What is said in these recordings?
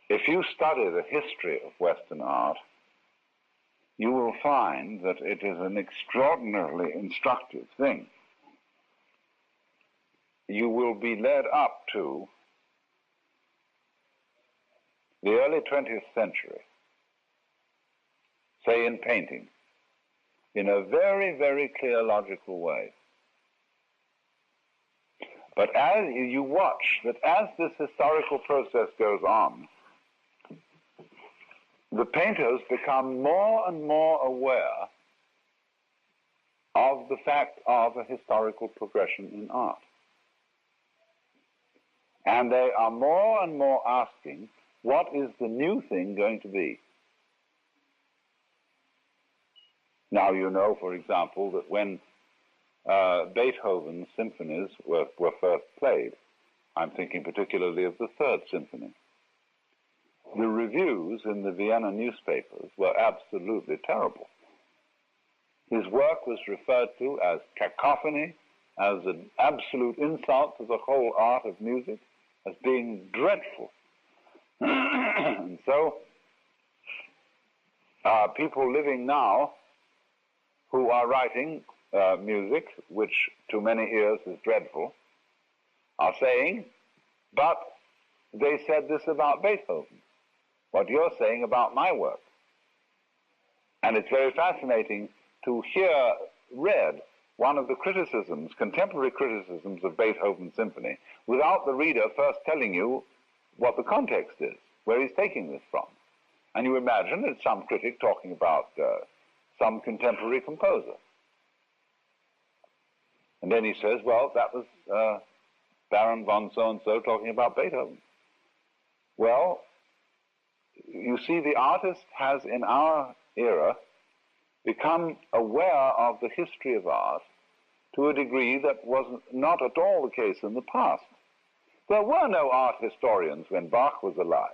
If you study the history of Western art, you will find that it is an extraordinarily instructive thing. You will be led up to the early 20th century, say in painting, in a very, very clear, logical way. But as you watch that as this historical process goes on, the painters become more and more aware of the fact of a historical progression in art. And they are more and more asking, what is the new thing going to be? Now you know, for example, that when Beethoven's symphonies were first played, I'm thinking particularly of the Third Symphony, the reviews in the Vienna newspapers were absolutely terrible. His work was referred to as cacophony, as an absolute insult to the whole art of music, as being dreadful. And so, people living now who are writing music, which to many ears is dreadful, are saying, but they said this about Beethoven, what you're saying about my work. And it's very fascinating to hear read one of the criticisms, contemporary criticisms of Beethoven's symphony, without the reader first telling you what the context is, where he's taking this from. And you imagine it's some critic talking about some contemporary composer. And then he says, well, that was Baron von so-and-so talking about Beethoven. Well, you see, the artist has, in our era, become aware of the history of art to a degree that was not at all the case in the past. There were no art historians when Bach was alive.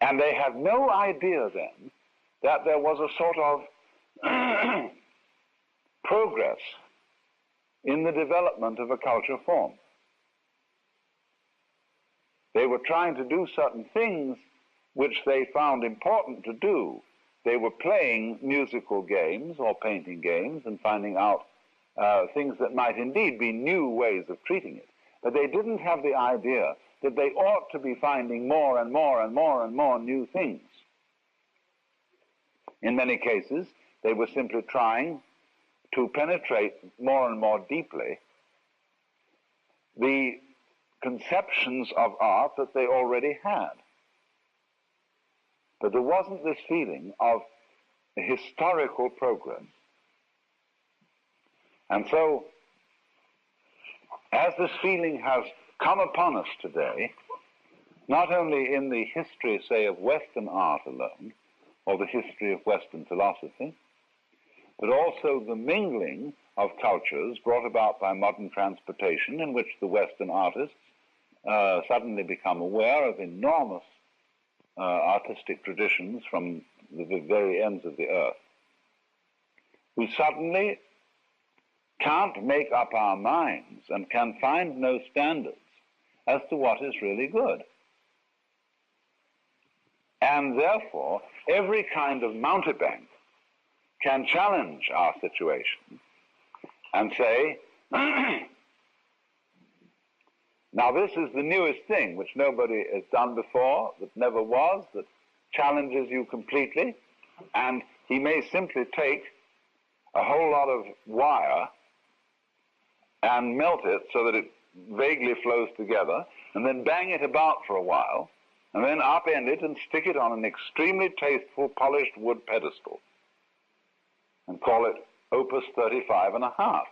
And they had no idea then that there was a sort of progress in the development of a culture form. They were trying to do certain things which they found important to do. They were playing musical games or painting games and finding out things that might indeed be new ways of treating it. But they didn't have the idea that they ought to be finding more and more and more and more new things. In many cases, they were simply trying to penetrate more and more deeply the conceptions of art that they already had. But there wasn't this feeling of historical progress. And so, as this feeling has come upon us today, not only in the history, say, of Western art alone, or the history of Western philosophy, but also the mingling of cultures brought about by modern transportation, in which the Western artists suddenly become aware of enormous artistic traditions from the very ends of the earth. We suddenly can't make up our minds and can find no standards as to what is really good. And therefore, every kind of mountebank can challenge our situation and say, now this is the newest thing which nobody has done before, that never was, that challenges you completely, and he may simply take a whole lot of wire and melt it so that it vaguely flows together, and then bang it about for a while, and then upend it and stick it on an extremely tasteful polished wood pedestal, and call it Opus 35 and a half.